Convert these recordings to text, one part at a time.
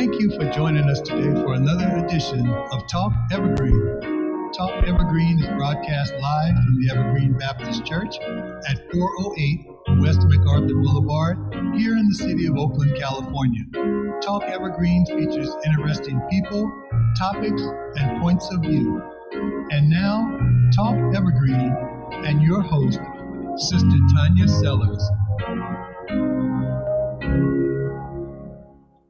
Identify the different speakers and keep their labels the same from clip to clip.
Speaker 1: Thank you for joining us today for another edition of Talk Evergreen. Talk Evergreen is broadcast live from the Evergreen Baptist Church at 408 West MacArthur Boulevard here in the city of Oakland, California. Talk Evergreen features interesting people, topics, and points of view. And now, Talk Evergreen and your host, Sister Tanya Sellers.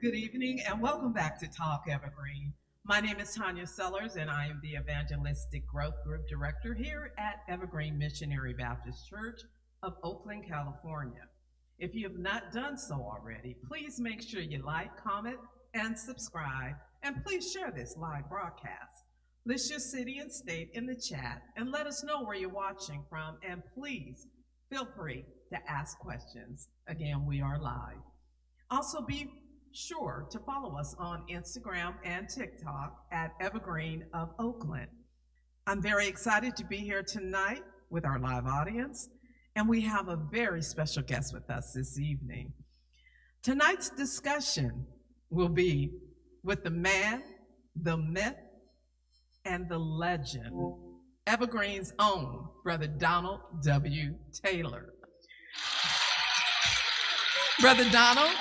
Speaker 2: Good evening and welcome back to Talk Evergreen. My name is Tanya Sellers and I am the Evangelistic Growth Group Director here at Evergreen Missionary Baptist Church of Oakland, California. If you have not done so already, please make sure you like, comment, and subscribe, and please share this live broadcast. List your city and state in the chat and let us know where you're watching from, and please feel free to ask questions. Again, we are live. Also, be sure to follow us on Instagram and TikTok at Evergreen of Oakland. I'm very excited to be here tonight with our live audience, and we have a very special guest with us this evening. Tonight's discussion will be with the man, the myth, and the legend, Evergreen's own Brother Donald W. Taylor. Brother Donald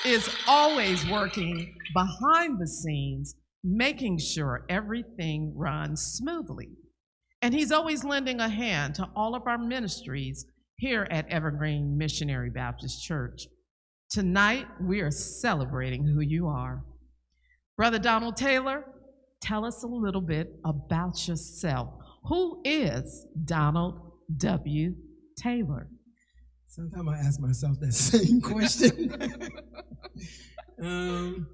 Speaker 2: is always working behind the scenes, making sure everything runs smoothly. And he's always lending a hand to all of our ministries here at Evergreen Missionary Baptist Church. Tonight, we are celebrating who you are. Brother Donald Taylor, tell us a little bit about yourself. Who is Donald W. Taylor?
Speaker 3: Sometimes I ask myself that same question. I'm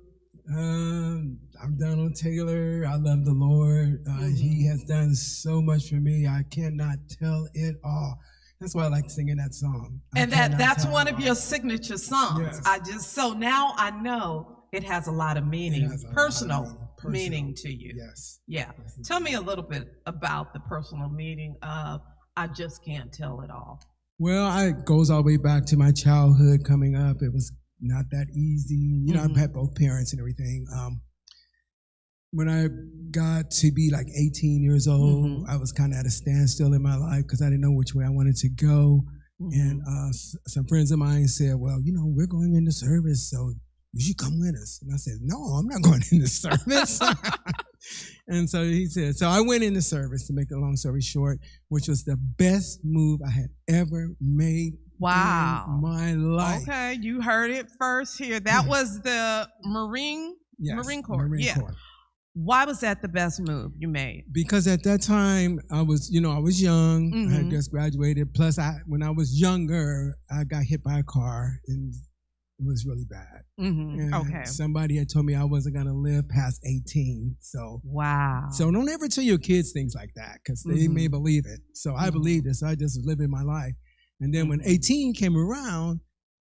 Speaker 3: Donald Taylor. I love the Lord. He has done so much for me. I cannot tell it all. That's why I like singing that song.
Speaker 2: And that's one of your signature songs.
Speaker 3: Yes.
Speaker 2: So now I know it has a lot of meaning, personal meaning to you.
Speaker 3: Yes.
Speaker 2: Yeah. Tell me a little bit about the personal meaning of I Just Can't Tell It All.
Speaker 3: Well, it goes all the way back to my childhood coming up. It was not that easy. You know, I've had both parents and everything. When I got to be like 18 years old, I was kind of at a standstill in my life because I didn't know which way I wanted to go. And some friends of mine said, well, you know, we're going into service, so you should come with us. And I said, no, I'm not going into service. And so he said, so I went into service, to make a long story short, which was the best move I had ever made in my life.
Speaker 2: Okay, you heard it first here. That was the Marine Corps.
Speaker 3: Corps.
Speaker 2: Why was that the best move you made?
Speaker 3: Because at that time, I was young. I had just graduated. Plus, when I was younger, I got hit by a car, and it was really bad. And somebody had told me I wasn't going to live past 18. So So don't ever tell your kids things like that because they may believe it. So I believed it. So I just was living my life. And then when 18 came around,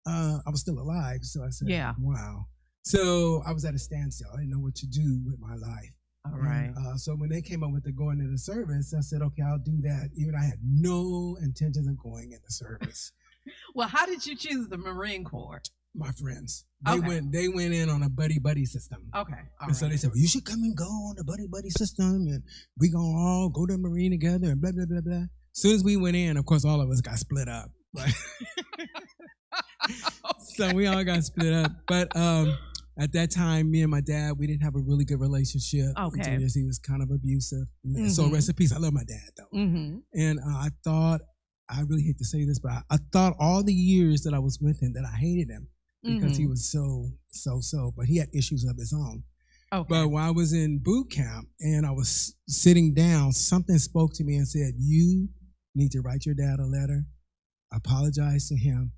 Speaker 3: I was still alive. So I said, wow. So I was at a standstill. I didn't know what to do with my life.
Speaker 2: All right.
Speaker 3: And, so when they came up with the going into service, I said, okay, I'll do that. Even I had no intentions of going into service.
Speaker 2: Well, how did you choose the Marine Corps?
Speaker 3: My friends. They went in on a buddy system. So they said, well, you should come and go on the buddy system, and we gonna all go to the Marine together, and blah, blah, blah, blah. As soon as we went in, of course, all of us got split up. So we all got split up. But at that time, me and my dad, we didn't have a really good relationship. He was kind of abusive. So rest in peace. I love my dad, though. And I thought, I really hate to say this, but I thought all the years that I was with him that I hated him. Because he was so, but he had issues of his own. But while I was in boot camp and I was sitting down, something spoke to me and said, you need to write your dad a letter, apologize to him,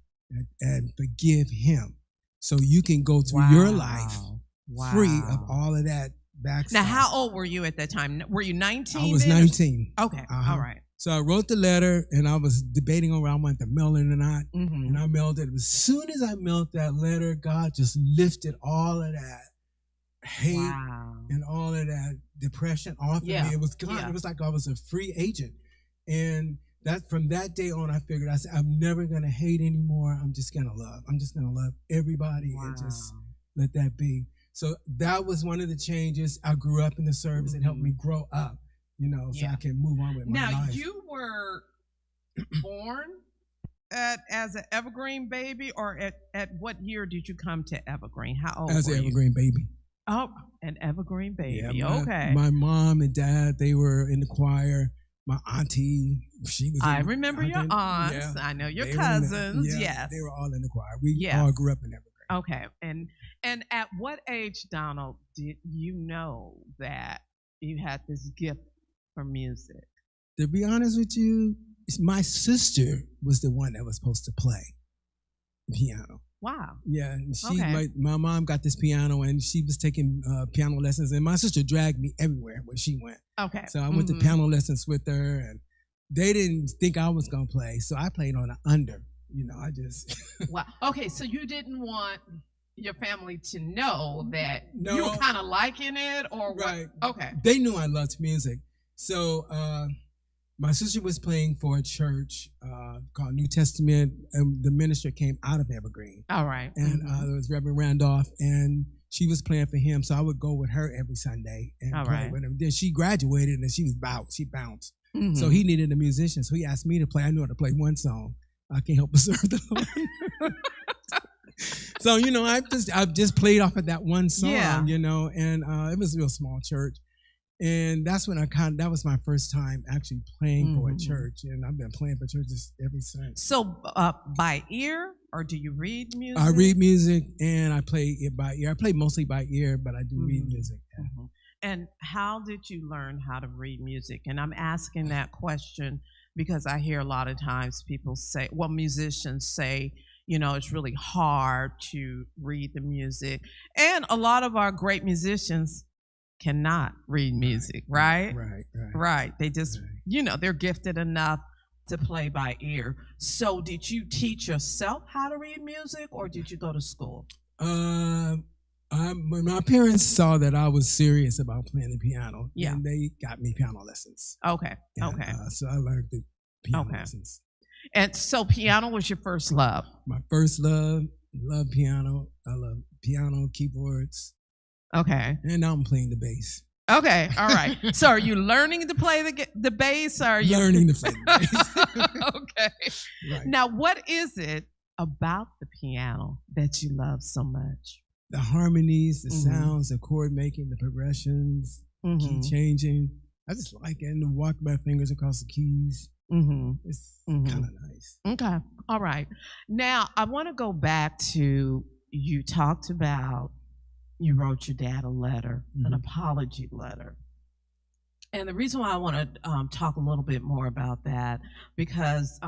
Speaker 3: and forgive him so you can go through your life free of all of that backside.
Speaker 2: Now, how old were you at that time? Were you 19?
Speaker 3: I was 19.
Speaker 2: Okay, all right.
Speaker 3: So I wrote the letter, and I was debating on whether I wanted to mail it or not, and I mailed it. As soon as I mailed that letter, God just lifted all of that hate and all of that depression off of me. It was gone. It was like I was a free agent. And that from that day on, I figured, I said, I'm never going to hate anymore. I'm just going to love. I'm just going to love everybody and just let that be. So that was one of the changes. I grew up in the service. It helped me grow up, so I can move on with my life.
Speaker 2: Now, you were born as an Evergreen baby, or at what year did you come to Evergreen? How old
Speaker 3: as
Speaker 2: were
Speaker 3: an Evergreen baby.
Speaker 2: Oh, an Evergreen baby.
Speaker 3: Yeah,
Speaker 2: okay.
Speaker 3: My mom and dad, they were in the choir. My auntie, she was.
Speaker 2: I remember your aunts. Yeah, I know your cousins. Yes,
Speaker 3: they were all in the choir. We all grew up in Evergreen.
Speaker 2: Okay, and at what age, Donald, did you know that you had this gift for music?
Speaker 3: To be honest with you, my sister was the one that was supposed to play piano.
Speaker 2: Wow.
Speaker 3: Yeah, and my mom got this piano, and she was taking piano lessons, and my sister dragged me everywhere where she went.
Speaker 2: Okay.
Speaker 3: So I went to piano lessons with her, and they didn't think I was gonna play, so I played on an under. I just.
Speaker 2: Wow. Okay, so you didn't want your family to know that you were kind of liking it, or what?
Speaker 3: Right.
Speaker 2: Okay.
Speaker 3: They knew I loved music, so my sister was playing for a church called New Testament, and the minister came out of Evergreen.
Speaker 2: All right.
Speaker 3: And there was Reverend Randolph, and she was playing for him, so I would go with her every Sunday and play with him. Then she graduated, and she bounced. Mm-hmm. So he needed a musician, so he asked me to play. I knew how to play one song. I can't help but serve the Lord. So I just played off of that one song, and it was a real small church, and that's when that was my first time actually playing for a church, and I've been playing for churches ever since.
Speaker 2: So by ear, or do you read music?
Speaker 3: I read music and I play it by ear. I play mostly by ear, but I do read music. Yeah.
Speaker 2: Mm-hmm. And how did you learn how to read music? And I'm asking that question because I hear a lot of times musicians say, it's really hard to read the music. And a lot of our great musicians cannot read music, right? Right. They just, they're gifted enough to play by ear. So did you teach yourself how to read music, or did you go to school?
Speaker 3: My parents saw that I was serious about playing the piano, and they got me piano lessons.
Speaker 2: Okay.
Speaker 3: So I learned the piano lessons.
Speaker 2: And so piano was your first love?
Speaker 3: My first love piano. I love piano, keyboards.
Speaker 2: Okay.
Speaker 3: And now I'm playing the bass.
Speaker 2: Okay, all right. So are you learning to play the bass? Or are you
Speaker 3: learning to play the bass?
Speaker 2: Okay. Right. Now, what is it about the piano that you love so much?
Speaker 3: The harmonies, the sounds, the chord making, the progressions, key changing. I just like it, and to walk my fingers across the keys. It's kind of nice.
Speaker 2: Okay, all right. Now, I want to go back to, you talked about, you wrote your dad a letter, an apology letter. And the reason why I want to talk a little bit more about that, because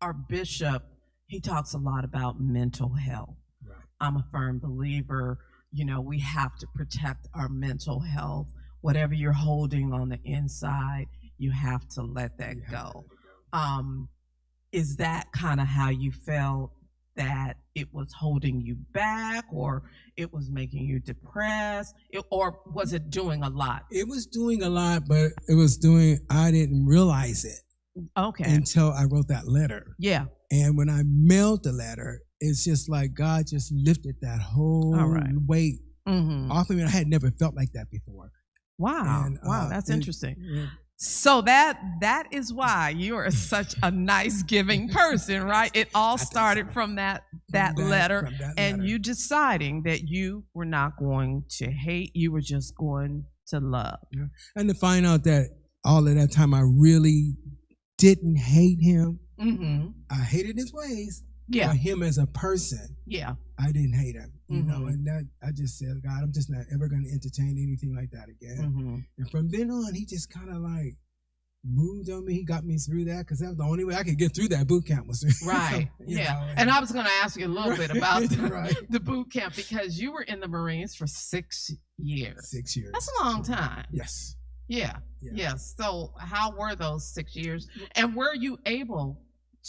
Speaker 2: our bishop, he talks a lot about mental health. Right. I'm a firm believer, we have to protect our mental health. Whatever you're holding on the inside, you have to let that go. Is that kind of how you felt, that it was holding you back, or it was making you depressed, or was it doing a lot?
Speaker 3: It was doing a lot, but I didn't realize it.
Speaker 2: Okay.
Speaker 3: Until I wrote that letter.
Speaker 2: Yeah.
Speaker 3: And when I mailed the letter, it's just like God just lifted that whole weight off of me. I had never felt like that before.
Speaker 2: Wow. And, that's interesting. Yeah. So that is why you are such a nice giving person, right? It all started from that letter, and you deciding that you were not going to hate, you were just going to love.
Speaker 3: Yeah. And to find out that all of that time I really didn't hate him. I hated his ways. Yeah. But him as a person.
Speaker 2: Yeah.
Speaker 3: I didn't hate him. You know, and that I just said, God, I'm just not ever going to entertain anything like that again. And from then on, he just kind of like moved on me. He got me through that, because that was the only way I could get through that boot camp was through.
Speaker 2: Right. And I was going to ask you a little bit about the boot camp, because you were in the Marines for 6 years.
Speaker 3: 6 years.
Speaker 2: That's a long time.
Speaker 3: Yes.
Speaker 2: Yeah. Yes. So how were those 6 years? And were you able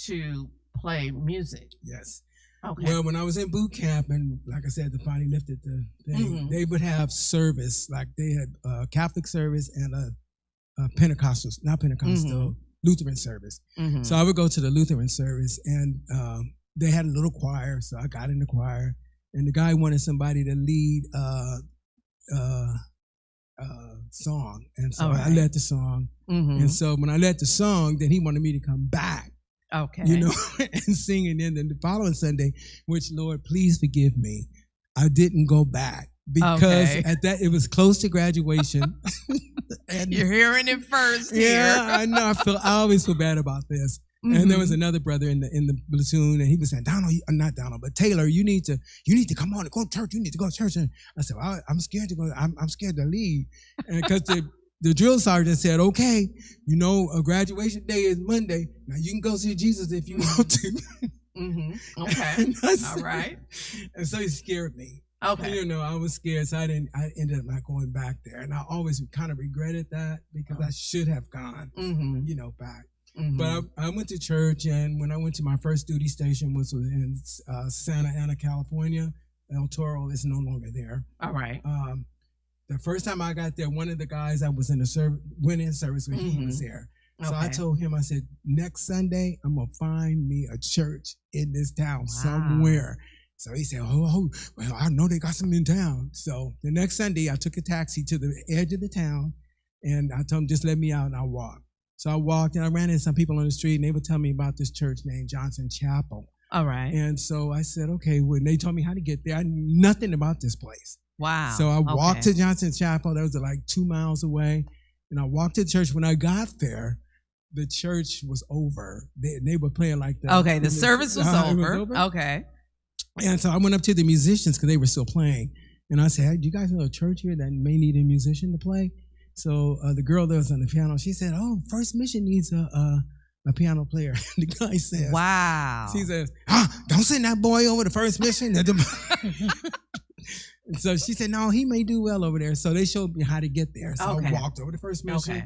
Speaker 2: to play music?
Speaker 3: Yes.
Speaker 2: Okay.
Speaker 3: Well, when I was in boot camp, and like I said, the finally lifted the thing, they would have service, like they had a Catholic service and a Pentecostal, Lutheran service. So I would go to the Lutheran service, and they had a little choir, so I got in the choir, and the guy wanted somebody to lead song, and so I led the song. And so when I led the song, then he wanted me to come back.
Speaker 2: Okay.
Speaker 3: You know, and sing. And then the following Sunday, which, Lord, please forgive me, I didn't go back because at that it was close to graduation.
Speaker 2: And you're hearing it first
Speaker 3: here.
Speaker 2: Yeah,
Speaker 3: I know. I always feel bad about this. And there was another brother in the platoon, and he was saying, Donald, not Donald, but Taylor, you need to come on and go to church. You need to go to church. And I said, well, I'm scared to go. I'm scared to leave, because the drill sergeant said, okay, you know, a graduation day is Monday. Now you can go see Jesus if you want to.
Speaker 2: Okay. All right.
Speaker 3: And so he scared me.
Speaker 2: Okay.
Speaker 3: You know, I was scared, so I ended up not going back there. And I always kind of regretted that, because I should have gone, you know, back. But I went to church, and when I went to my first duty station, which was in Santa Ana, California, El Toro is no longer there.
Speaker 2: All right.
Speaker 3: The first time I got there, one of the guys I was in the went in service when he was there. So I told him, I said, next Sunday, I'm going to find me a church in this town somewhere. So he said, well, I know they got some in town. So the next Sunday, I took a taxi to the edge of the town, and I told him, just let me out, and I walked. So I walked, and I ran into some people on the street, and they would tell me about this church named Johnson Chapel.
Speaker 2: All right.
Speaker 3: And so I said, okay, when they told me how to get there, I knew nothing about this place.
Speaker 2: Wow.
Speaker 3: So I walked to Johnson Chapel. That was like 2 miles away. And I walked to church. When I got there, the church was over. They were playing like that.
Speaker 2: Okay, the service was over. Okay.
Speaker 3: And so I went up to the musicians, because they were still playing. And I said, hey, do you guys know a church here that may need a musician to play? So the girl that was on the piano, she said, oh, First Mission needs a piano player. The guy says,
Speaker 2: wow.
Speaker 3: She says, don't send that boy over to First Mission. So she said, no, he may do well over there. So they showed me how to get there. So I walked over to First Mission. Okay.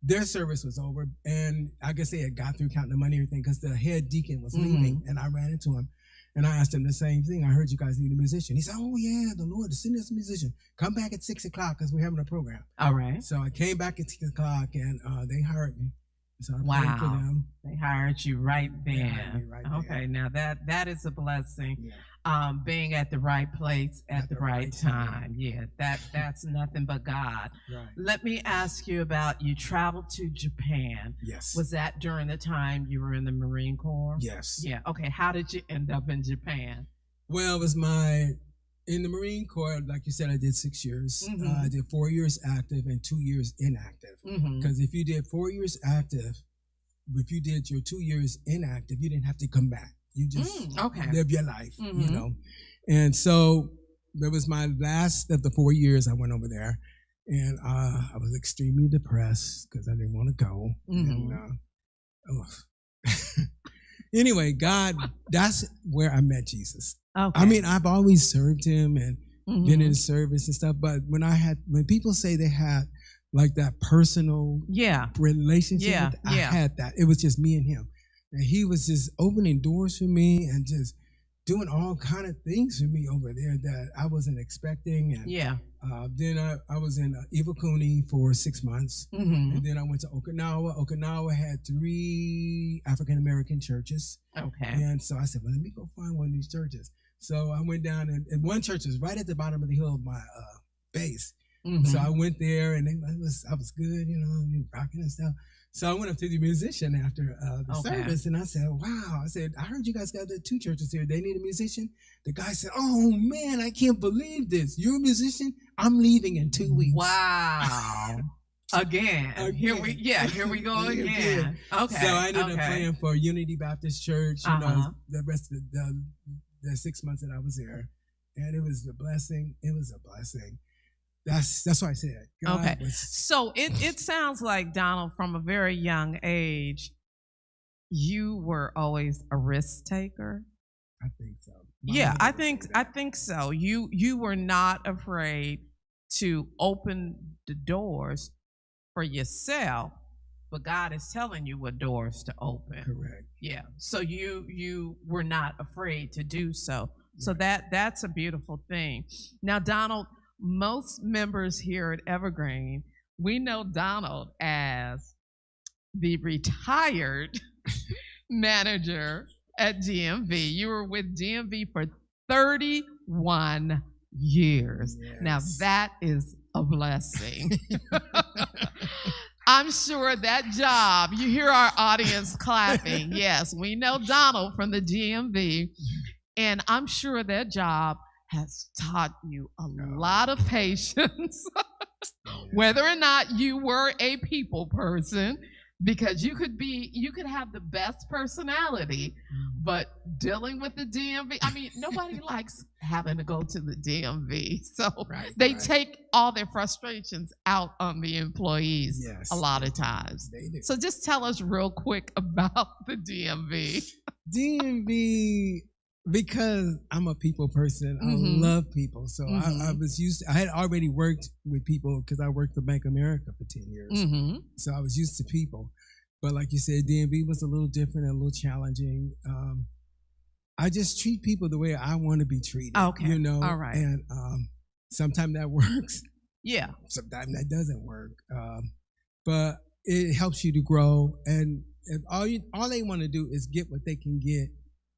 Speaker 3: Their service was over, and I guess they had got through counting the money and everything, because the head deacon was leaving, and I ran into him. And I asked him the same thing. I heard you guys need a musician. He said, oh, yeah, the Lord is sending us a musician. Come back at 6 o'clock, because we're having a program.
Speaker 2: All right.
Speaker 3: So I came back at 6 o'clock, and they hired me. So I played for them.
Speaker 2: They hired you right then.
Speaker 3: Right
Speaker 2: there. Now that is a blessing.
Speaker 3: Yeah.
Speaker 2: Being at the right place at the right time. Yeah, that's nothing but God.
Speaker 3: Right.
Speaker 2: Let me ask you about, you traveled to Japan.
Speaker 3: Yes.
Speaker 2: Was that during the time you were in the Marine Corps?
Speaker 3: Yes.
Speaker 2: Yeah. Okay. How did you end up in Japan?
Speaker 3: Well, it was in the Marine Corps, like you said, I did 6 years. I did 4 years active and 2 years inactive. Because if you did 4 years active, if you did your 2 years inactive, you didn't have to come back. You just live your life, you know. And so that was my last of the 4 years I went over there. And I was extremely depressed, because I didn't want to go. And, anyway, God, that's where I met Jesus. Okay. I mean, I've always served him and been in service and stuff. But when people say they had like that personal relationship, I had that. It was just me and him. And he was just opening doors for me and just doing all kind of things for me over there that I wasn't expecting. And then I was in Iwakuni for 6 months. And then I went to Okinawa. Okinawa had 3 African-American churches. Okay. And so I said, well, let me go find one of these churches. So I went down, and one church was right at the bottom of the hill of my base. So I went there, and I was good, you know, rocking and stuff. So I went up to the musician after the service, and I said, wow. I said, I heard you guys got the 2 churches here. They need a musician. The guy said, oh, man, I can't believe this. You're a musician? I'm leaving in 2 weeks.
Speaker 2: Wow. Again. Here we go again. Okay.
Speaker 3: So I ended up playing for Unity Baptist Church, you know, the rest of the 6 months that I was there. And it was a blessing. It was a blessing. That's what I said. God
Speaker 2: So it sounds like, Donald, from a very young age, you were always a risk taker.
Speaker 3: I think so.
Speaker 2: I think so. You were not afraid to open the doors for yourself, but God is telling you what doors to open.
Speaker 3: Correct.
Speaker 2: Yeah. So you were not afraid to do so. So that's a beautiful thing. Now, Donald, most members here at Evergreen, we know Donald as the retired manager at DMV. You were with DMV for 31 years.
Speaker 3: Yes.
Speaker 2: Now that is a blessing. I'm sure that job, you hear our audience clapping. Yes, we know Donald from the DMV, and I'm sure that job has taught you a lot of patience, whether or not you were a people person, because you could have the best personality, but dealing with the DMV, I mean, nobody likes having to go to the DMV. So they take all their frustrations out on the employees a lot of times. They do. So just tell us real quick about the DMV.
Speaker 3: DMV, because I'm a people person, I love people. So I had already worked with people because I worked for Bank of America for 10 years. So I was used to people. But like you said, DMV was a little different and a little challenging. I just treat people the way I want to be treated.
Speaker 2: Okay.
Speaker 3: You know?
Speaker 2: All right.
Speaker 3: And sometimes that works.
Speaker 2: Yeah.
Speaker 3: Sometimes that doesn't work. But it helps you to grow. And all they want to do is get what they can get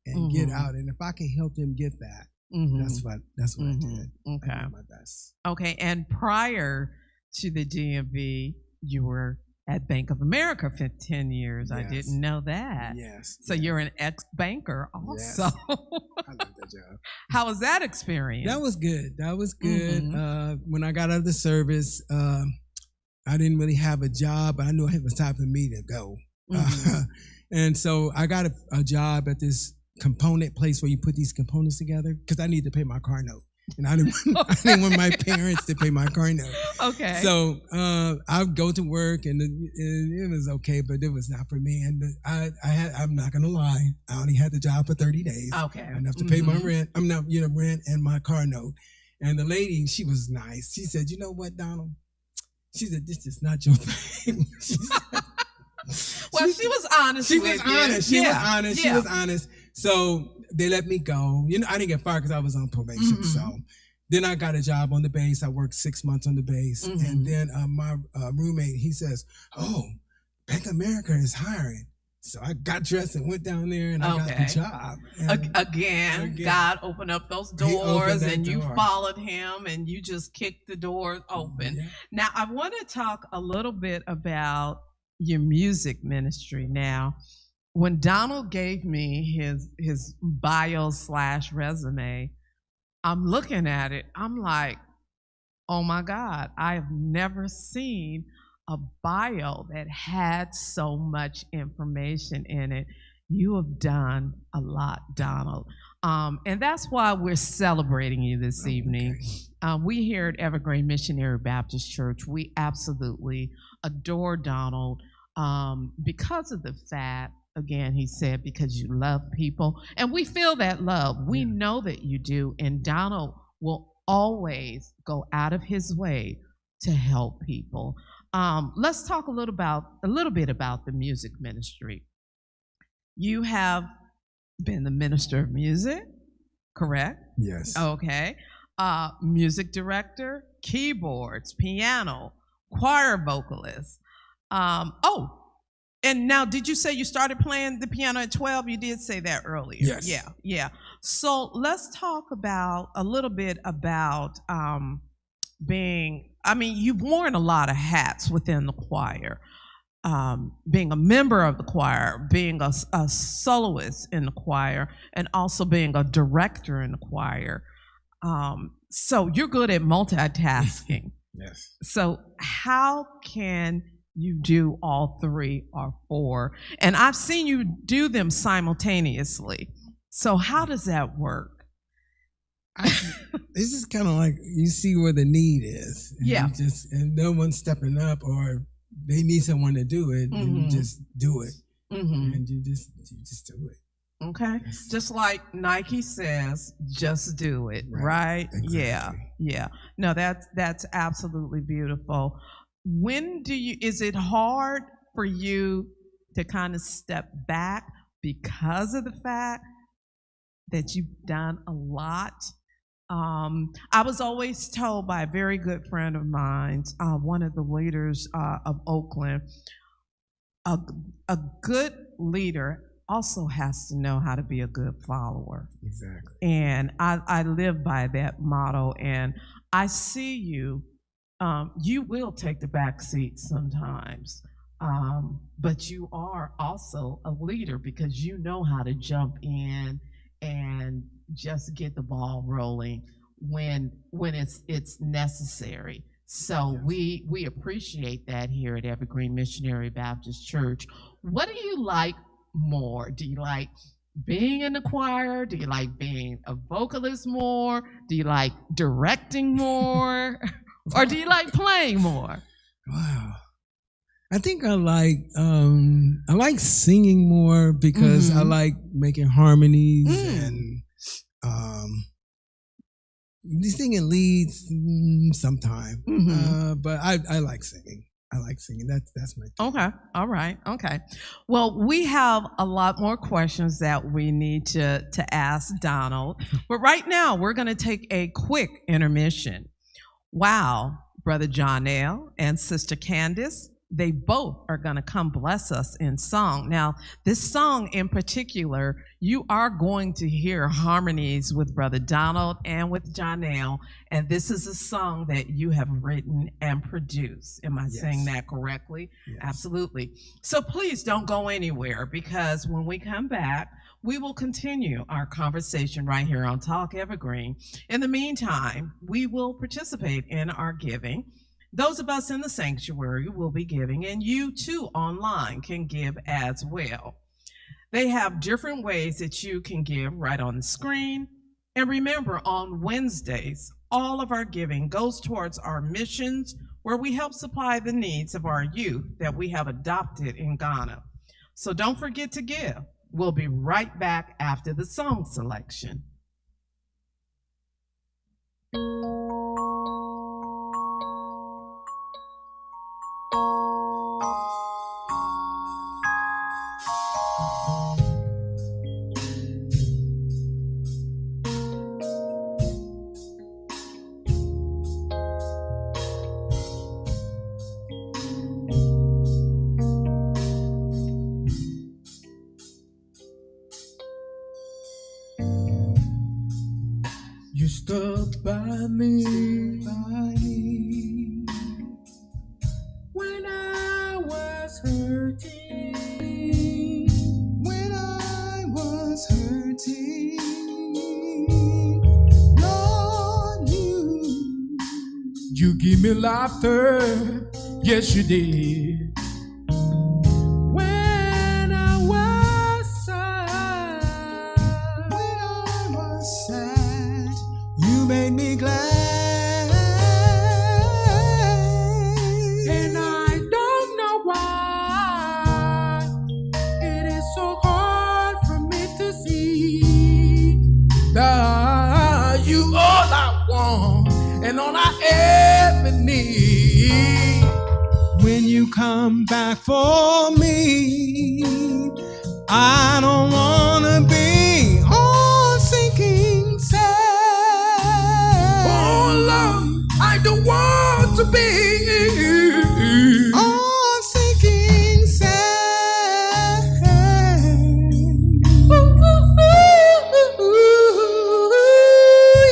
Speaker 3: and get out. And if I can help them get that, that's what I did.
Speaker 2: Okay.
Speaker 3: I did my best.
Speaker 2: Okay. And prior to the DMV, you were at Bank of America for 10 years. Yes. I didn't know that.
Speaker 3: Yes.
Speaker 2: So you're an ex-banker also.
Speaker 3: Yes. I love that job.
Speaker 2: How was that experience?
Speaker 3: That was good. When I got out of the service, I didn't really have a job, but I knew it was time for me to go. And so I got a job at this component place where you put these components together because I need to pay my car note. And I didn't want my parents to pay my car note.
Speaker 2: Okay.
Speaker 3: So I would go to work, and it was okay, but it was not for me. And I'm not gonna lie, I only had the job for 30 days.
Speaker 2: Okay.
Speaker 3: Enough to pay my rent. Rent and my car note. And the lady, she was nice. She said, "You know what, Donald?" She said, "This is not your thing." She
Speaker 2: was honest. She was
Speaker 3: honest. So they let me go. I didn't get fired because I was on probation. So then I got a job on the base. I worked 6 months on the base. And then my roommate, he says, "Oh, Bank of America is hiring." So I got dressed and went down there and I got the job.
Speaker 2: Again, God opened up those doors and you followed him and you just kicked the doors open. Yeah. Now, I want to talk a little bit about your music ministry now. When Donald gave me his bio/resume, I'm looking at it. I'm like, oh my God, I have never seen a bio that had so much information in it. You have done a lot, Donald. And that's why we're celebrating you this evening. We here at Evergreen Missionary Baptist Church, we absolutely adore Donald because of the fact, again, he said, because you love people. And we feel that love. We know that you do. And Donald will always go out of his way to help people. Let's talk a little bit about the music ministry. You have been the minister of music, correct?
Speaker 3: Yes.
Speaker 2: Okay. Music director, keyboards, piano, choir vocalist. And now, did you say you started playing the piano at 12? You did say that earlier.
Speaker 3: Yes.
Speaker 2: Yeah. So let's talk a little bit about you've worn a lot of hats within the choir. Being a member of the choir, being a soloist in the choir, and also being a director in the choir. So you're good at multitasking.
Speaker 3: Yes.
Speaker 2: So how can you do all three or four? And I've seen you do them simultaneously. So how does that work?
Speaker 3: It's just kind of like you see where the need is. And no one's stepping up, or they need someone to do it, and you just do it. And you just do it.
Speaker 2: Okay. Just like Nike says, just do it, right?
Speaker 3: Exactly.
Speaker 2: Yeah. No, that's absolutely beautiful. Is it hard for you to kind of step back because of the fact that you've done a lot? I was always told by a very good friend of mine, one of the leaders of Oakland, a good leader also has to know how to be a good follower.
Speaker 3: Exactly.
Speaker 2: And I live by that motto. And I see you. You will take the back seat sometimes, but you are also a leader because you know how to jump in and just get the ball rolling when it's necessary. So yes. we appreciate that here at Evergreen Missionary Baptist Church. What do you like more? Do you like being in the choir? Do you like being a vocalist more? Do you like directing more? Or do you like playing more?
Speaker 3: Wow. I think I like singing more because I like making harmonies and singing leads sometime. But I like singing. I like singing. That's my thing.
Speaker 2: Okay. All right. Okay. Well, we have a lot more questions that we need to ask Donald. But right now, we're going to take a quick intermission. Wow, Brother Jonell and Sister Candace, they both are going to come bless us in song. Now, this song in particular, you are going to hear harmonies with Brother Donald and with Jonell, and this is a song that you have written and produced. Am I saying that correctly?
Speaker 3: Yes.
Speaker 2: Absolutely. So please don't go anywhere, because when we come back, we will continue our conversation right here on Talk Evergreen. In the meantime, we will participate in our giving. Those of us in the sanctuary will be giving, and you too online can give as well. They have different ways that you can give right on the screen. And remember, on Wednesdays, all of our giving goes towards our missions, where we help supply the needs of our youth that we have adopted in Ghana. So don't forget to give. We'll be right back after the song selection.
Speaker 3: Stuck by me when I was hurting, Lord, you give me laughter, yes you did. Made me glad, and I don't know why it is so hard for me to see that you all I want and all I ever need. When you come back for me, I don't wanna be on sinking sand. I don't want to be on sinking sand.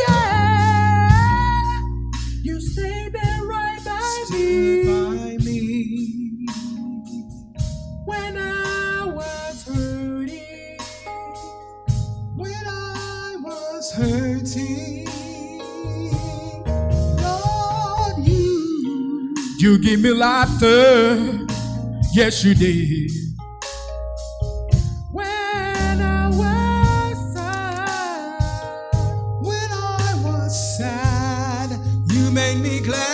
Speaker 3: Yeah. You stay there right by me when I was hurting. You give me laughter, yes you did. When I was sad, you made me glad.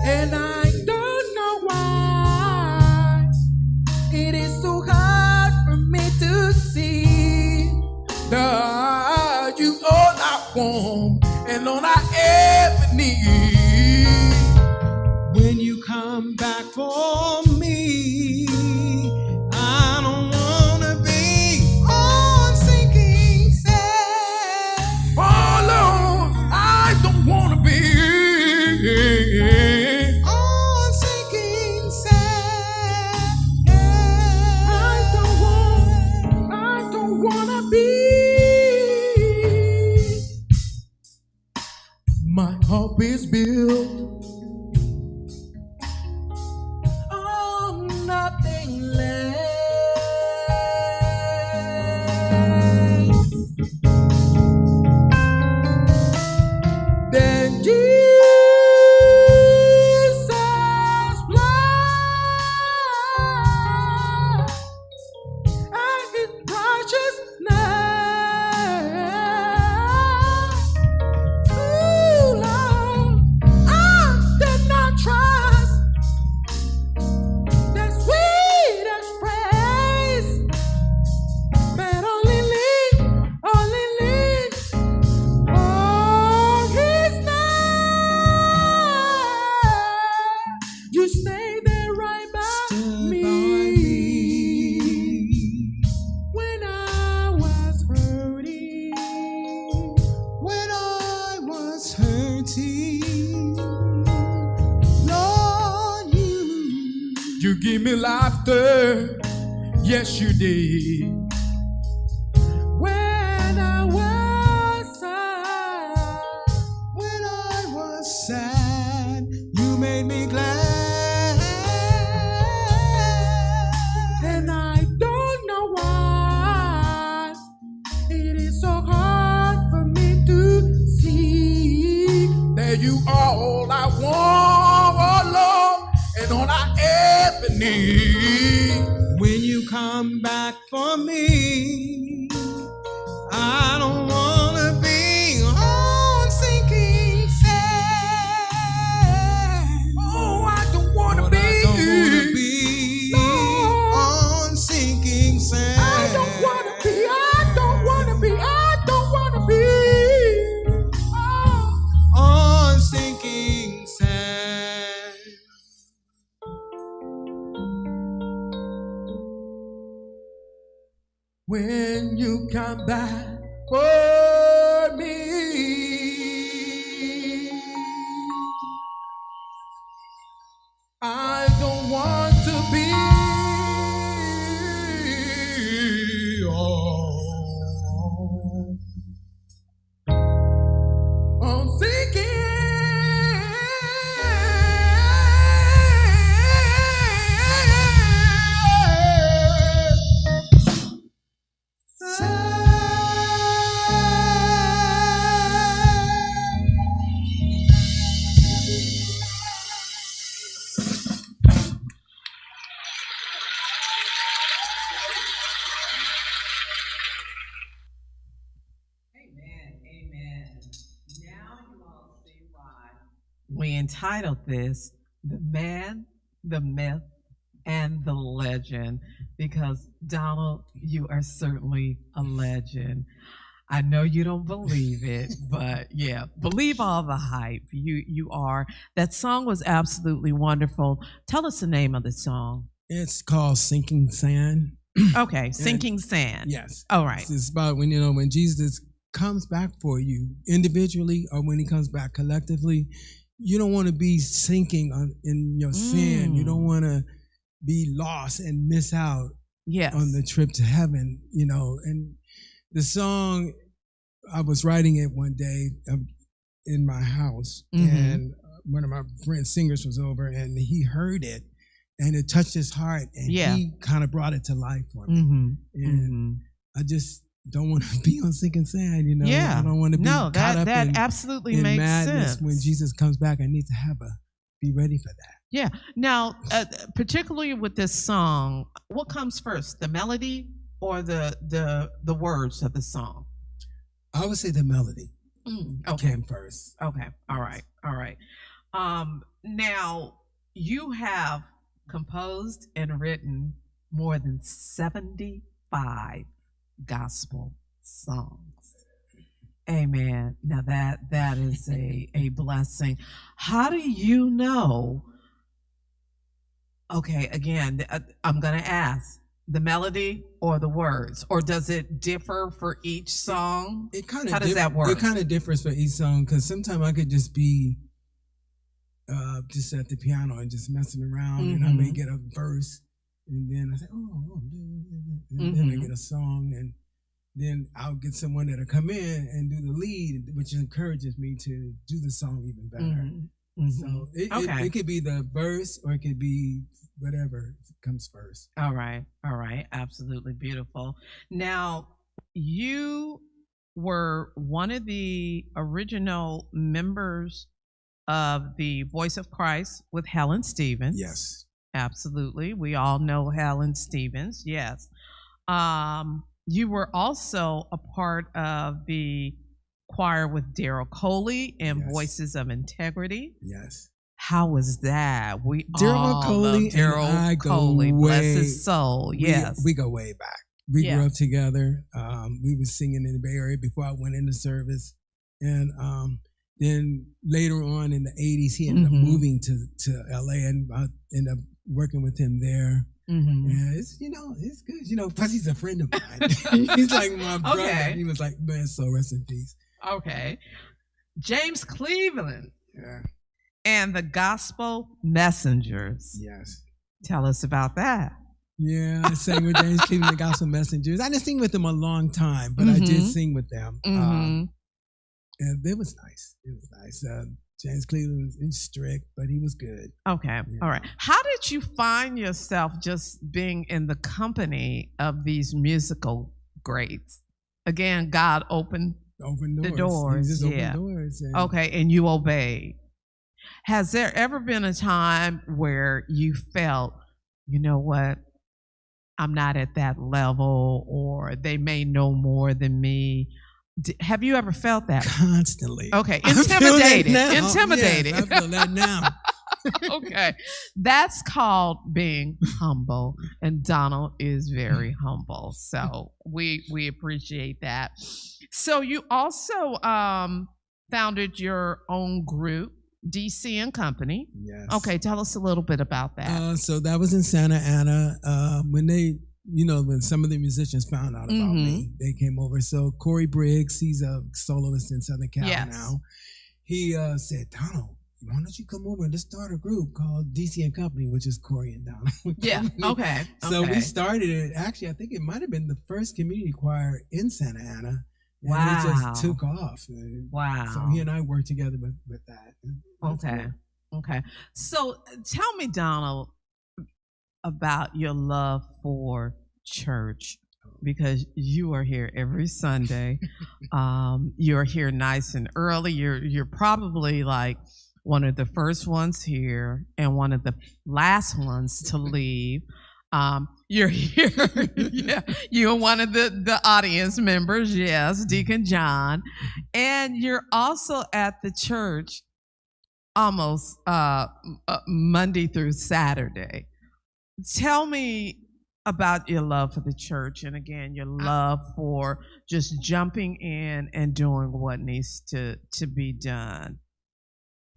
Speaker 3: And I don't know why it is so hard for me to see that you all I want and all I ever need. When you come back for me, I don't wanna be on sinking sand. Oh Lord, I don't wanna be on sinking sand.
Speaker 4: is built on nothing less than Jesus' blood and His righteousness. Ooh, Lord, I did not trust that sweetest praise, but only lean on His name. You stay there right by me when I was hurting.
Speaker 3: When I was hurting, Lord,
Speaker 4: You give me laughter, yes you did. When I was sad,
Speaker 3: sad, you made me glad.
Speaker 4: and I don't know why it is so hard for me to see that you are all I want, oh Lord, and all I ever need.
Speaker 3: When you come back for me, I don't wanna be on sinking sand.
Speaker 4: Oh, I don't wanna
Speaker 3: Lord,
Speaker 4: be.
Speaker 3: I don't wanna be on sinking sand.
Speaker 4: I don't wanna be. I don't wanna be. I don't wanna be. Oh.
Speaker 3: On sinking sand.
Speaker 4: When you come back for me, I don't want to be on sinking
Speaker 2: Amen. Amen. Now you all see why we entitled this The Man, the Myth, and the Legend, because Donald, you are certainly a legend. I know you don't believe it, but yeah, believe all the hype. You are. That song was absolutely wonderful. Tell us the name of the song.
Speaker 3: It's called Sinking Sand.
Speaker 2: Okay, Sinking Sand.
Speaker 3: Yes.
Speaker 2: All right.
Speaker 3: It's about when Jesus comes back for you individually or when he comes back collectively. You don't want to be sinking in your sin. You don't want to be lost and miss out on the trip to heaven, And the song, I was writing it one day in my house, and one of my friend singers was over, and he heard it, and it touched his heart, and he kind of brought it to life for me. And I just don't want to be on sinking sand, I don't want to be caught up
Speaker 2: that absolutely
Speaker 3: in
Speaker 2: makes
Speaker 3: madness.
Speaker 2: sense.
Speaker 3: When Jesus comes back, I need to be ready for that.
Speaker 2: Yeah. Now, particularly with this song, what comes first, the melody or the words of the song?
Speaker 3: I would say the melody came first.
Speaker 2: Okay. All right. Now, you have composed and written more than 75 gospel songs. Amen. Now that is a blessing. How do you know? Okay, again, I'm going to ask the melody or the words, or does it differ for each song? How does that work?
Speaker 3: It kind of differs for each song, because sometimes I could just be just at the piano and just messing around, and I may get a verse, and then I say, and then I get a song, and then I'll get someone that'll come in and do the lead, which encourages me to do the song even better. So it could be the verse or it could be whatever comes first.
Speaker 2: All right. Absolutely beautiful. Now, you were one of the original members of the Voice of Christ with Helen Stevens.
Speaker 3: Yes.
Speaker 2: Absolutely. We all know Helen Stevens. Yes. You were also a part of the choir with Daryl Coley and Voices of Integrity.
Speaker 3: Yes.
Speaker 2: How was that? We
Speaker 3: Daryl Coley and I go way,
Speaker 2: bless his soul. Yes.
Speaker 3: We go way back. We grew up together. We were singing in the Bay Area before I went into service. And then later on in the 80s, he ended up moving to LA, and I ended up working with him there. And it's, it's good. Plus he's a friend of mine. He's like my brother. Okay. He was like, man, so rest in peace.
Speaker 2: Okay. James Cleveland.
Speaker 3: Yeah.
Speaker 2: And the Gospel Messengers.
Speaker 3: Yes.
Speaker 2: Tell us about that.
Speaker 3: Yeah, I sang with James Cleveland and the Gospel Messengers. I didn't sing with them a long time, but I did sing with them. And it was nice. It was nice. James Cleveland was strict, but he was good.
Speaker 2: Okay. Yeah. All right. How did you find yourself just being in the company of these musical greats? Again, God opened the doors.
Speaker 3: He just opened doors.
Speaker 2: Okay, and you obeyed. Has there ever been a time where you felt, you know what, I'm not at that level, or they may know more than me? Have you ever felt that?
Speaker 3: Constantly.
Speaker 2: Okay, intimidated. Intimidated.
Speaker 3: Yes, I feel that now.
Speaker 2: Okay, that's called being humble, and Donald is very humble, so we appreciate that. So you also founded your own group, DC and Company.
Speaker 3: Yes.
Speaker 2: Okay, tell us a little bit about that.
Speaker 3: So that was in Santa Ana. When they, when some of the musicians found out about me, they came over. So Corey Briggs, he's a soloist in Southern Cal now. He said, Donald, why don't you come over and let's start a group called DC and Company, which is Corey and Donald.
Speaker 2: Yeah, okay.
Speaker 3: So we started it. Actually, I think it might have been the first community choir in Santa Ana. And it just took off.
Speaker 2: Wow.
Speaker 3: So he and I worked together with that.
Speaker 2: Okay. Okay. So tell me, Donald, about your love for church, because you are here every Sunday. You're here nice and early. You're probably like one of the first ones here and one of the last ones to leave. You're here. Yeah, you're one of the audience members. Yes, Deacon John, and you're also at the church almost Monday through Saturday. Tell me about your love for the church, and again, your love for just jumping in and doing what needs to be done.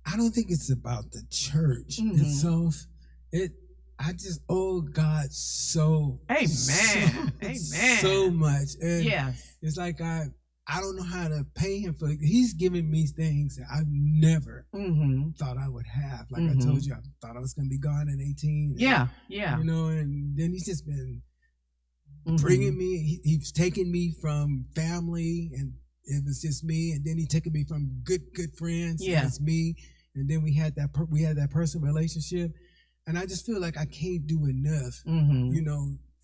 Speaker 3: I don't think it's about the church itself. I just owe God so much. And it's like I don't know how to pay him for it. He's giving me things that I've never thought I would have. Like I told you, I thought I was going to be gone at 18.
Speaker 2: Yeah.
Speaker 3: And then he's just been bringing me. He's taken me from family, and it was just me. And then he taken me from good friends. Yeah, it's me. And then we had that personal relationship. And I just feel like I can't do enough,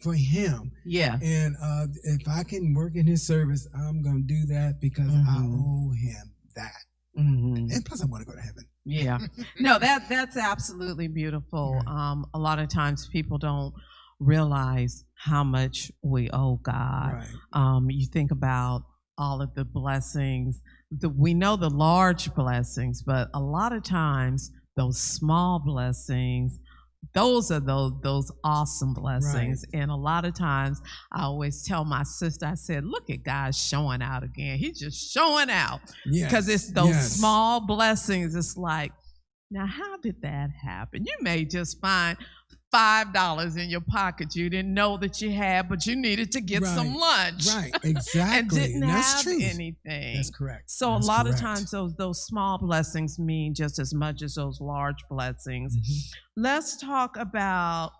Speaker 3: for him. Yeah. And if I can work in his service, I'm going to do that because I owe him that. And plus I want to go to heaven.
Speaker 2: Yeah. No, that's absolutely beautiful. Right. A lot of times people don't realize how much we owe God. Right. You think about all of the blessings. We know the large blessings, but a lot of times those small blessings, those are those awesome blessings. Right. And a lot of times I always tell my sister, I said, look at God showing out again. He's just showing out. Because it's those small blessings. It's like, now how did that happen? You may just find $5 in your pocket you didn't know that you had, but you needed to get some lunch. Right, exactly. And didn't have anything.
Speaker 3: That's correct.
Speaker 2: So a lot of times those small blessings mean just as much as those large blessings. Let's talk about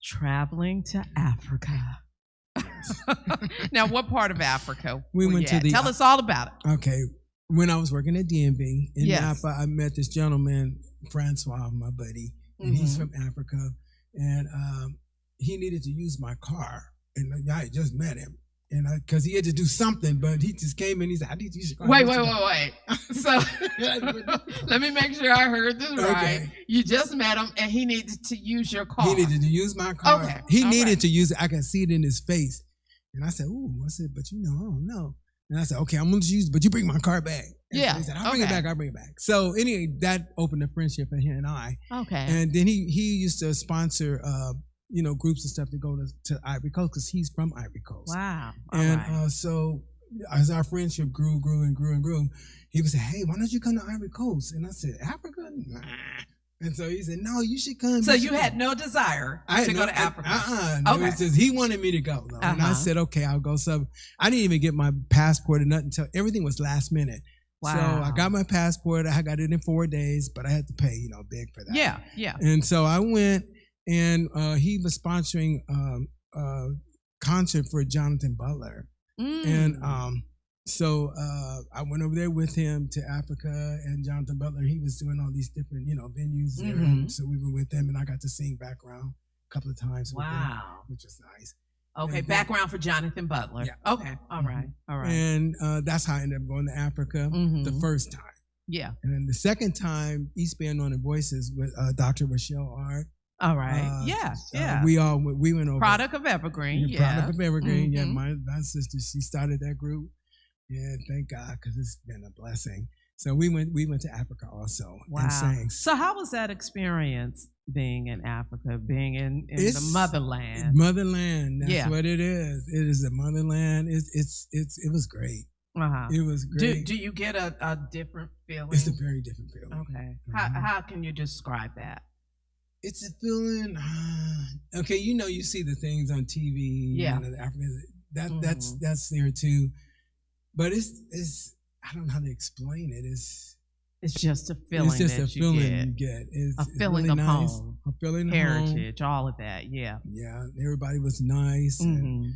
Speaker 2: traveling to Africa. Now, what part of Africa?
Speaker 3: We went to the.
Speaker 2: Tell us all about it.
Speaker 3: Okay. When I was working at DMV in
Speaker 2: Yes.
Speaker 3: Napa, I met this gentleman, Francois, my buddy, and he's from Africa, and he needed to use my car, and I just met him, and because he had to do something, but he just came in. He said, "I need to use your car."
Speaker 2: Wait. So let me make sure I heard this right.
Speaker 3: Okay.
Speaker 2: You just met him, and he needed to use your car.
Speaker 3: He needed to use my car.
Speaker 2: Okay.
Speaker 3: He
Speaker 2: All
Speaker 3: needed
Speaker 2: right.
Speaker 3: to use it. I could see it in his face, and I said, "Ooh," I said, "But I don't know." And I said, "Okay, I'm going to use it, but you bring my car back." And
Speaker 2: Yeah.
Speaker 3: he said, I'll bring it back. So anyway, that opened a friendship for him and I.
Speaker 2: Okay.
Speaker 3: And then he used to sponsor, groups and stuff to go to Ivory Coast because he's from Ivory Coast.
Speaker 2: Wow. All
Speaker 3: And
Speaker 2: right.
Speaker 3: so as our friendship grew, he would say, "Hey, why don't you come to Ivory Coast?" And I said, "Africa? Nah." And so he said, "No, you should come."
Speaker 2: So you had no desire to go to Africa?
Speaker 3: No,
Speaker 2: Okay.
Speaker 3: it says he wanted me to go. Though. And I
Speaker 2: Uh-huh.
Speaker 3: said, "Okay, I'll go." So I didn't even get my passport or nothing until everything was last minute.
Speaker 2: Wow.
Speaker 3: So I got my passport. I got it in 4 days, but I had to pay, big for that.
Speaker 2: Yeah.
Speaker 3: And so I went, and he was sponsoring a concert for Jonathan Butler. And so I went over there with him to Africa, and Jonathan Butler, he was doing all these different, venues there. And so we were with him, and I got to sing background a couple of times with him,
Speaker 2: Wow.
Speaker 3: which was nice.
Speaker 2: Okay,
Speaker 3: And
Speaker 2: background for Jonathan Butler.
Speaker 3: Yeah.
Speaker 2: Okay, all right.
Speaker 3: And that's how I ended up going to Africa the first time.
Speaker 2: Yeah,
Speaker 3: And then the second time, East Bay Anointed Voices with Dr. Rochelle Art.
Speaker 2: all right. Yeah.
Speaker 3: We went over.
Speaker 2: Product of Evergreen.
Speaker 3: The
Speaker 2: Yeah.
Speaker 3: Product of Evergreen. Yeah,
Speaker 2: Mhm.
Speaker 3: my sister, she started that group. Yeah, thank God, because it's been a blessing. So we went to Africa also
Speaker 2: Wow.
Speaker 3: and sang.
Speaker 2: So how was that experience being in Africa, being in the
Speaker 3: It's
Speaker 2: motherland?
Speaker 3: Motherland. That's
Speaker 2: Yeah.
Speaker 3: what it is. It is the motherland. It was great.
Speaker 2: Uh-huh.
Speaker 3: It was great.
Speaker 2: Do you get a different feeling?
Speaker 3: It's a very different feeling.
Speaker 2: Okay.
Speaker 3: Mhm.
Speaker 2: How can you describe that?
Speaker 3: It's a feeling. Okay, you see the things on TV.
Speaker 2: Yeah.
Speaker 3: The African.
Speaker 2: Mhm.
Speaker 3: That's there too, but it's I don't know how to explain it. It's
Speaker 2: just a feeling.
Speaker 3: It's just
Speaker 2: that
Speaker 3: a feeling
Speaker 2: you
Speaker 3: you get.
Speaker 2: a feeling
Speaker 3: really
Speaker 2: of
Speaker 3: nice.
Speaker 2: home,
Speaker 3: A feeling of home.
Speaker 2: heritage, all of that. Yeah.
Speaker 3: Yeah, everybody was nice. And
Speaker 2: Mhm.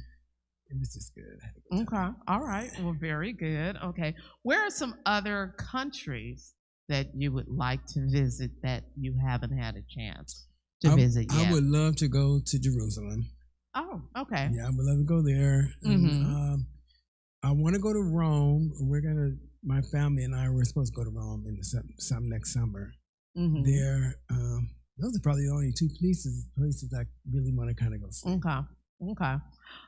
Speaker 3: it was just good. I had a good time.
Speaker 2: Okay. All right. Well, very good. Okay. Where are some other countries that you would like to visit that you haven't had a chance to visit yet?
Speaker 3: I would love to go to Jerusalem.
Speaker 2: Oh, okay.
Speaker 3: Yeah, I would love to go there. And, I want to go to Rome. My family and I were supposed to go to Rome in some next summer.
Speaker 2: Mhm.
Speaker 3: There, those are probably the only two places I really want to kind of go see.
Speaker 2: Okay.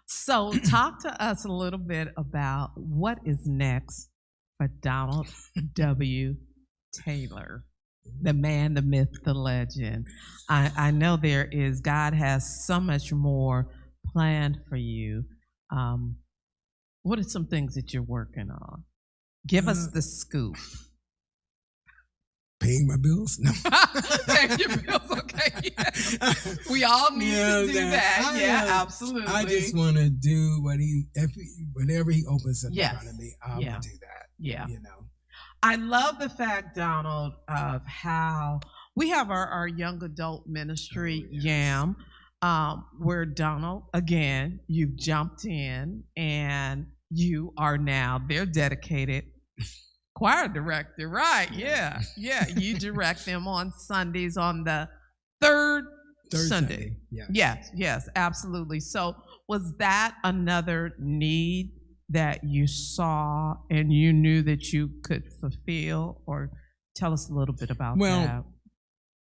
Speaker 2: So, talk to us a little bit about what is next for Donald W. Taylor, the man, the myth, the legend. I know God has so much more planned for you. What are some things that you're working on? Give us the scoop.
Speaker 3: Paying my bills? No.
Speaker 2: Paying your bills, okay. Yeah. We all need to do that. Absolutely.
Speaker 3: I just want to do whenever he opens up in front of me, I will do that.
Speaker 2: Yeah. I love the fact, Donald, of how we have our young adult ministry, YAM, where Donald, again, you've jumped in and you are now their dedicated choir director, right? Yeah. You direct them on Sundays on the third Sunday. Yes, absolutely. So was that another need that you saw and you knew that you could fulfill? Or tell us a little bit about that.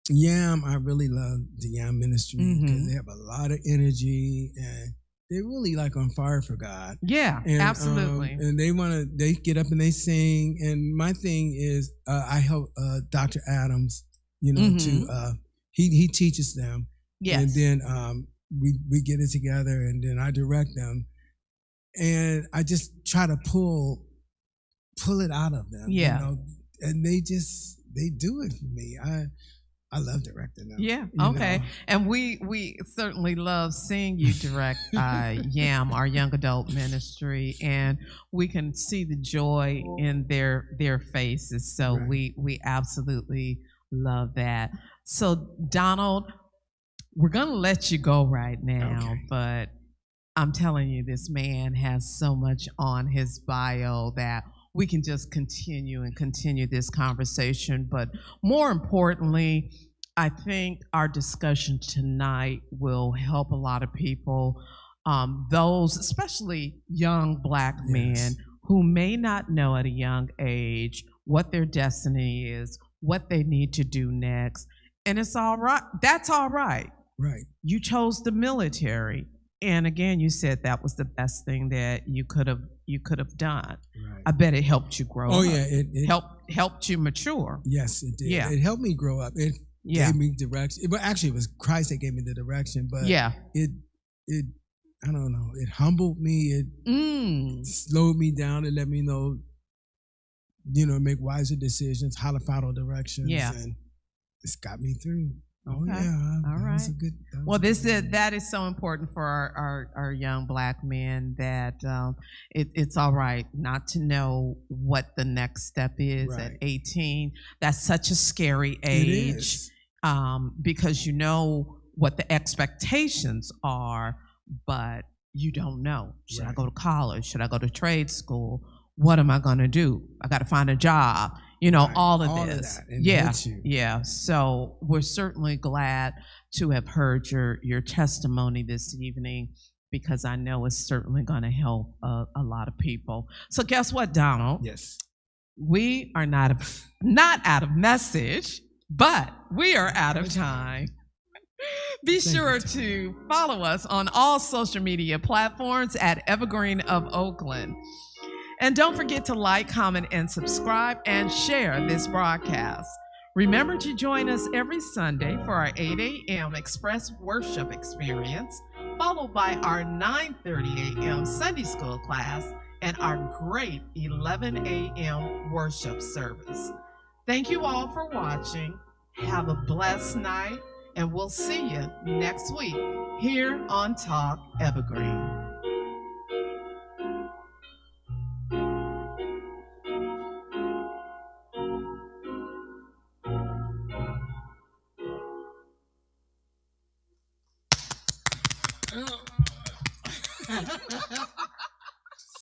Speaker 3: YAM, I really love the YAM ministry because they have a lot of energy and they're really like on fire for God.
Speaker 2: Yeah,
Speaker 3: and,
Speaker 2: absolutely.
Speaker 3: And they get up and they sing. And my thing is, I help Dr. Adams, to he teaches them.
Speaker 2: Yes.
Speaker 3: And then we get it together, and then I direct them, and I just try to pull it out of them.
Speaker 2: Yeah.
Speaker 3: And they do it for me. I love directing them.
Speaker 2: Yeah. Okay. And we certainly love seeing you direct YAM, our young adult ministry, and we can see the joy in their faces. So we absolutely love that. So Donald, we're gonna let you go right now, but I'm telling you, this man has so much on his bio that we can just continue this conversation. But more importantly, I think our discussion tonight will help a lot of people, those, especially young Black men, who may not know at a young age what their destiny is, what they need to do next. And it's all right. That's all right.
Speaker 3: Right.
Speaker 2: You chose the military. And again, you said that was the best thing that you could have done. Right. I bet it helped you grow up.
Speaker 3: Oh yeah, it
Speaker 2: helped you mature.
Speaker 3: Yes, it did.
Speaker 2: Yeah.
Speaker 3: It helped me grow up. It gave me direction. But actually, it was Christ that gave me the direction. But it I don't know. It humbled me. It slowed me down. It let me know, make wiser decisions, how to follow directions. Yeah. And it's got me through. Oh, okay. Yeah.
Speaker 2: All right. Well, that is so important for our young Black men that it's all right not to know what the next step is at 18. That's such a scary age because you know what the expectations are, but you don't know. Should I go to college? Should I go to trade school? What am I going to do? I got to find a job. All of this. Yeah. So we're certainly glad to have heard your testimony this evening, because I know it's certainly going to help a lot of people. So guess what, Donald?
Speaker 3: Yes.
Speaker 2: We are not out of message, but we are out of time. Be sure to follow us on all social media platforms at Evergreen of Oakland. And don't forget to like, comment, and subscribe, and share this broadcast. Remember to join us every Sunday for our 8 a.m. Express Worship Experience, followed by our 9:30 a.m. Sunday School class and our great 11 a.m. worship service. Thank you all for watching. Have a blessed night, and we'll see you next week here on Talk Evergreen.
Speaker 3: Oh.